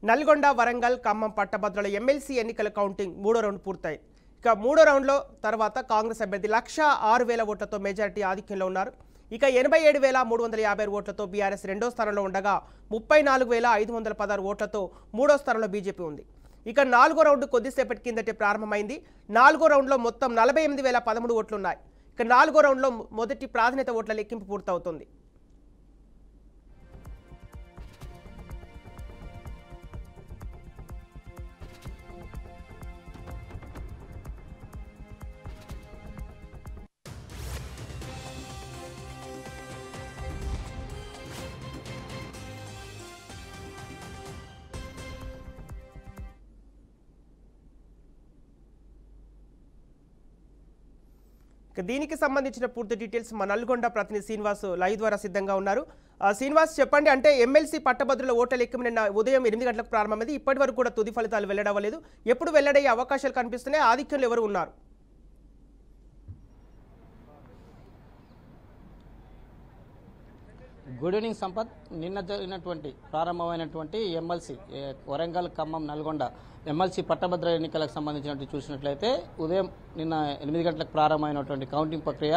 నల్గొండ, వరంగల్, ఖమ్మం పట్టభద్రుల ఎమ్మెల్సీ ఎన్నికల కౌంటింగ్ మూడో రౌండ్ పూర్తయి. ఇక మూడో రౌండ్లో తర్వాత కాంగ్రెస్ అభ్యర్థి 1,06,000 ఓట్లతో మెజారిటీ ఆధిక్యంలో ఉన్నారు. ఇక 87,356 ఓట్లతో బీఆర్ఎస్ రెండో స్థానంలో ఉండగా 34,516 ఓట్లతో మూడో స్థానంలో బీజేపీ ఉంది. ఇక నాలుగో రౌండ్ కొద్దిసేపటి కిందటే ప్రారంభమైంది. నాలుగో రౌండ్లో మొత్తం 48,013 ఓట్లున్నాయి. ఇక నాలుగో రౌండ్లో మొదటి ప్రాధాన్యత ఓట్ల లెక్కింపు పూర్తవుతుంది. దీనికి సంబంధించిన పూర్తి డీటెయిల్స్ మా నల్గొండ ప్రతినిధి శ్రీనివాస్ లైవ్ ద్వారా సిద్ధంగా ఉన్నారు. శ్రీనివాస్, చెప్పండి. అంటే ఎమ్మెల్సీ పట్టభద్రుల ఓట్ల లెక్కింపు నిన్న ఉదయం 8 గంటలకు ప్రారంభమైంది. ఇప్పటి వరకు కూడా తుది ఫలితాలు వెల్లడవ్వలేదు. ఎప్పుడు వెల్లడయ్యే అవకాశాలు కనిపిస్తున్నాయి? ఆధిక్యంలో ఎవరు ఉన్నారు? Good evening Sampath. నిన్న జరిగినటువంటి ప్రారంభమైనటువంటి ఎమ్మెల్సీ వరంగల్, ఖమ్మం, నల్గొండ ఎమ్మెల్సీ పట్టభద్ర ఎన్నికలకు సంబంధించినట్టు చూసినట్లయితే ఉదయం నిన్న 8 గంటలకు ప్రారంభమైనటువంటి కౌంటింగ్ ప్రక్రియ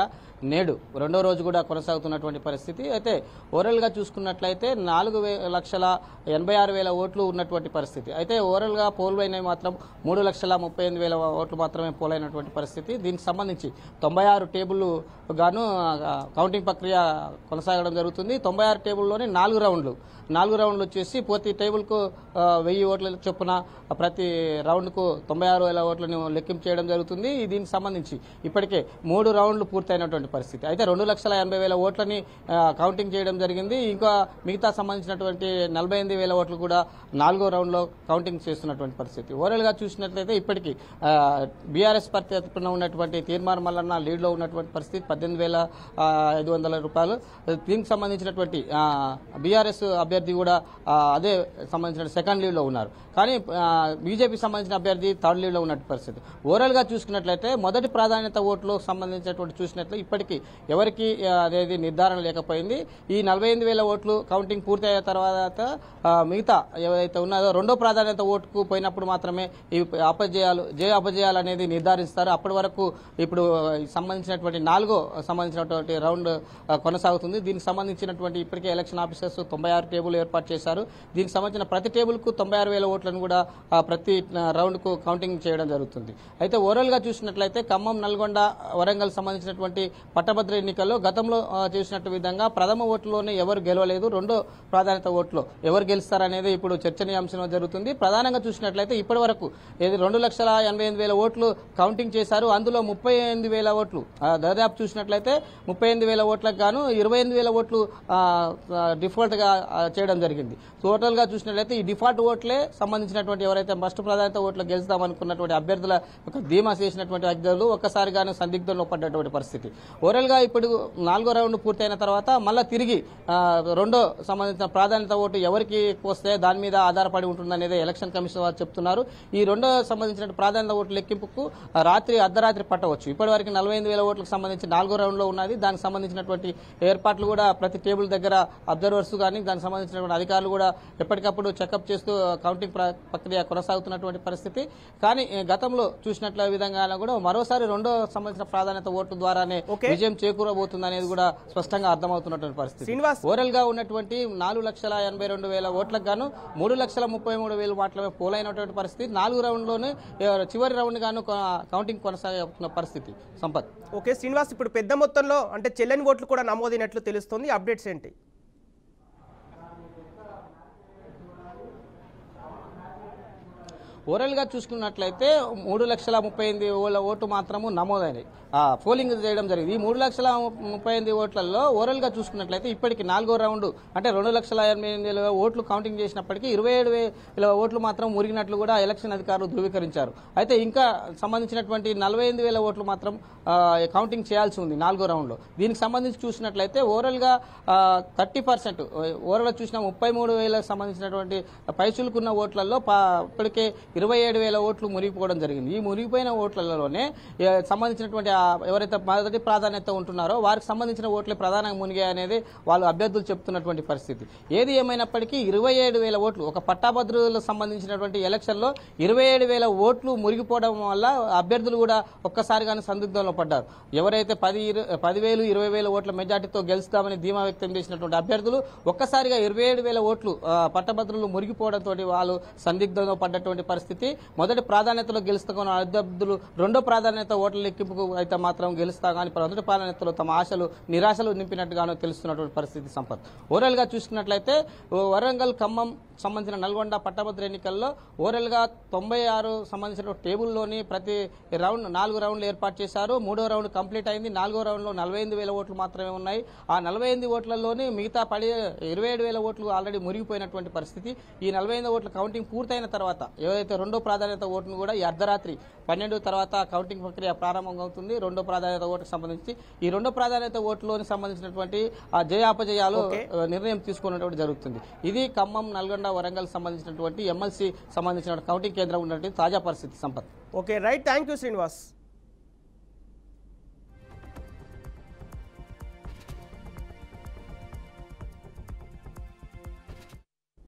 నేడు రెండో రోజు కూడా కొనసాగుతున్నటువంటి పరిస్థితి. అయితే ఓవరాల్గా చూసుకున్నట్లయితే 4,86,000 ఓట్లు ఉన్నటువంటి పరిస్థితి. అయితే ఓవరాల్గా పోలైనవి మాత్రం 3,38,000 ఓట్లు మాత్రమే పోలైనటువంటి పరిస్థితి. దీనికి సంబంధించి 96 టేబుల్ గాను కౌంటింగ్ ప్రక్రియ కొనసాగడం జరుగుతుంది. 96 టేబుల్లోనే 4 రౌండ్లు వచ్చేసి ప్రతి టేబుల్కు 1000 ఓట్ల చొప్పున ప్రతి రౌండ్కు 96,000 ఓట్లను లెక్కింపు చేయడం జరుగుతుంది. దీనికి సంబంధించి ఇప్పటికే 3 రౌండ్లు పూర్తయినటువంటి పరిస్థితి. అయితే 2,80,000 ఓట్లని కౌంటింగ్ చేయడం జరిగింది. ఇంకా మిగతా సంబంధించినటువంటి 48,000 ఓట్లు కూడా 4వ రౌండ్లో కౌంటింగ్ చేస్తున్నటువంటి పరిస్థితి. ఓవరాల్గా చూసినట్లయితే ఇప్పటికీ బీఆర్ఎస్ పార్టీ తరఫున ఉన్నటువంటి తీర్మానం మల్లన్న లీడ్లో ఉన్నటువంటి పరిస్థితి 18,500 రూపాయలు. దీనికి సంబంధించినటువంటి బీఆర్ఎస్ అభ్యర్థి కూడా అదే సంబంధించిన సెకండ్ లీడ్లో ఉన్నారు. కానీ బీజేపీ సంబంధించిన అభ్యర్థి థర్డ్ లీడ్లో ఉన్నటువంటి పరిస్థితి. ఓవరాల్గా చూసుకున్నట్లయితే మొదటి ప్రాధాన్యత ఓట్లు సంబంధించినటువంటి చూసినట్లయితే ఇప్పటికీ ఎవరికి అనేది నిర్ధారణ లేకపోయింది. ఈ 48,000 ఓట్లు కౌంటింగ్ పూర్తయిన తర్వాత మిగతా ఏదైతే ఉన్నదో రెండో ప్రాధాన్యత ఓటుకు పోయినప్పుడు మాత్రమే ఈ అపజయాలు అనేది నిర్ధారిస్తారు. అప్పటి వరకు ఇప్పుడు సంబంధించినటువంటి 4వ సంబంధించినటువంటి రౌండ్ కొనసాగుతుంది. దీనికి సంబంధించినటువంటి ఇప్పటికే ఎలక్షన్ ఆఫీసర్స్ 96 టేబుల్ ఏర్పాటు చేశారు. దీనికి సంబంధించిన ప్రతి టేబుల్కు 96,000 ఓట్లను కూడా ప్రతి రౌండ్కు కౌంటింగ్ చేయడం జరుగుతుంది. అయితే ఓవరాల్గా చూసినట్లయితే ఖమ్మం, నల్గొండ, వరంగల్ సంబంధించినటువంటి పట్టభద్ర ఎన్నికల్లో గతంలో చేసినట్టు విధంగా ప్రథమ ఓట్లోనే ఎవరు గెలవలేదు. రెండో ప్రాధాన్యత ఓట్లో ఎవరు గెలుస్తారనేది ఇప్పుడు చర్చనీయాంశం జరుగుతుంది. ప్రధానంగా చూసినట్లయితే ఇప్పటి వరకు 2,88,000 ఓట్లు కౌంటింగ్ చేశారు. అందులో 38,000 ఓట్లు దాదాపు చూసినట్లయితే 38,000 ఓట్లకు గాను 28,000 ఓట్లు డిఫాల్ట్ గా చేయడం జరిగింది. టోటల్ గా చూసినట్లయితే ఈ డిఫాల్ట్ ఓట్లే సంబంధించినటువంటి ఎవరైతే ఫస్ట్ ప్రాధాన్యత ఓట్లు గెలుస్తామనుకున్నటువంటి అభ్యర్థుల ధీమా చేసినటువంటి అభ్యర్థులు ఒక్కసారిగాను సందిగ్ధంలో పడ్డటువంటి పరిస్థితి. ఓవరాల్ గా ఇప్పుడు 4వ రౌండ్ పూర్తయిన తర్వాత మళ్ళా తిరిగి రెండో సంబంధించిన ప్రాధాన్యత ఓటు ఎవరికి వస్తే దాని మీద ఆధారపడి ఉంటుందనేది ఎలక్షన్ కమిషన్ వారు చెప్తున్నారు. ఈ రెండో సంబంధించిన ప్రాధాన్యత ఓటు లెక్కింపుకు అర్ధరాత్రి పట్టవచ్చు. ఇప్పటివరకు 48,000 ఓట్లకు సంబంధించి 4వ రౌండ్ లో ఉన్నది. దానికి సంబంధించినటువంటి ఏర్పాట్లు కూడా ప్రతి టేబుల్ దగ్గర అబ్జర్వర్స్ కానీ దానికి సంబంధించినటువంటి అధికారులు కూడా ఎప్పటికప్పుడు చెకప్ చేస్తూ కౌంటింగ్ ప్రక్రియ కొనసాగుతున్నటువంటి పరిస్థితి. కానీ గతంలో చూసినట్ల విధంగా కూడా మరోసారి రెండో సంబంధించిన ప్రాధాన్యత ఓటు ద్వారానే విజయం చేకూరబోతుంది అనేది కూడా స్పష్టంగా అర్థమవుతున్నటువంటి పరిస్థితి. ఓవరాల్ గా ఉన్నటువంటి 4,82,000 ఓట్లకు గాను 3,33,000 మాత్రమే పోలైనటువంటి పరిస్థితి. 4 రౌండ్లోనే చివరి రౌండ్ గాను కౌంటింగ్ కొనసాగుతున్న పరిస్థితి. సంపత్. ఓకే శ్రీనివాస్, ఇప్పుడు పెద్ద మొత్తంలో అంటే చెల్లని ఓట్లు కూడా నమోదైనట్లు తెలుస్తుంది. అప్డేట్స్ ఏంటి? ఓవరాల్ గా చూసుకున్నట్లయితే 3,38,000 ఓటు మాత్రము నమోదైనవి, పోలింగ్ చేయడం జరిగింది. ఈ 3,38,000 ఓట్లలో ఓవరాల్ గా చూసుకున్నట్లయితే ఇప్పటికి 4వ రౌండ్ అంటే 2,88,000 ఓట్లు కౌంటింగ్ చేసినప్పటికీ 27,000 ఓట్లు మాత్రం మురిగినట్లు కూడా ఎలక్షన్ అధికారులు ధృవీకరించారు. అయితే ఇంకా సంబంధించినటువంటి 48,000 ఓట్లు మాత్రం కౌంటింగ్ చేయాల్సి ఉంది 4వ రౌండ్ లో. దీనికి సంబంధించి చూసినట్లయితే ఓవరాల్ గా 30% ఓవరాల్ చూసిన 33,000 సంబంధించినటువంటి పైచులుకున్న ఓట్లలో ఇప్పటికే 27,000 ఓట్లు మునిగిపోవడం జరిగింది. ఈ మునిగిపోయిన ఓట్లలోనే సంబంధించినటువంటి ఎవరైతే మొదటి ప్రాధాన్యత ఉంటున్నారో వారికి సంబంధించిన ఓట్లే ప్రధానంగా మునిగాయి అనేది వాళ్ళు అభ్యర్థులు చెప్తున్నటువంటి పరిస్థితి. ఏది ఏమైనప్పటికీ 27,000 ఓట్లు ఒక పట్టాభద్రులకు సంబంధించినటువంటి ఎలక్షన్లో 27,000 ఓట్లు మునిగిపోవడం వల్ల అభ్యర్థులు కూడా ఒక్కసారిగానే సందిగ్ధంలో పడ్డారు. ఎవరైతే 10,000, 20,000 ఓట్ల మెజార్టీతో గెలుస్తామని ధీమా వ్యక్తం చేసినటువంటి అభ్యర్థులు ఒక్కసారిగా 27,000 ఓట్లు పట్టభద్రులు మురిగిపోవడంతో వాళ్ళు సందిగ్ధంలో పడ్డటువంటి పరిస్థితి. మొదటి ప్రాధాన్యతలో గెలుస్తున్న అభ్యర్థులు రెండో ప్రాధాన్యత ఓట్ల లెక్కింపుకు అయితే మాత్రం గెలుస్తా కానీ మొదటి ప్రాధాన్యతలో తమ ఆశలు నిరాశలు నింపినట్టుగానో తెలుస్తున్నటువంటి పరిస్థితి సంపత్. ఓవరాల్ గా చూసుకున్నట్లయితే వరంగల్, ఖమ్మం సంబంధించిన నల్గొండ పట్టభద్ర ఎన్నికల్లో ఓవరాల్ గా 96 సంబంధించిన టేబుల్లోని ప్రతి రౌండ్ 4 రౌండ్లు ఏర్పాటు చేశారు. 3వ రౌండ్ కంప్లీట్ అయింది. 4వ రౌండ్ లో 48,000 ఓట్లు మాత్రమే ఉన్నాయి. ఆ 48 ఓట్లలోని మిగతా 27,000 ఓట్లు ఆల్రెడీ మురిగిపోయినటువంటి పరిస్థితి. ఈ 48 ఓట్ల కౌంటింగ్ పూర్తయిన తర్వాత ఏదైతే రెండో ప్రాధాన్యత ఓటును కూడా ఈ అర్ధరాత్రి 12 తర్వాత కౌంటింగ్ ప్రక్రియ ప్రారంభమవుతుంది. రెండో ప్రాధాన్యత ఓటుకు సంబంధించి ఈ రెండో ప్రాధాన్యత ఓట్లోని సంబంధించినటువంటి ఆ జయాపజయాలు నిర్ణయం తీసుకున్నటువంటి జరుగుతుంది. ఇది ఖమ్మం, నల్గొండ, వరంగల్ సంబంధించినటువంటి ఎమ్మెల్సీ సంబంధించిన కౌంటింగ్ కేంద్రం ఉన్నటువంటి తాజా పరిస్థితి Sampath. Okay right, thank you Srinivas.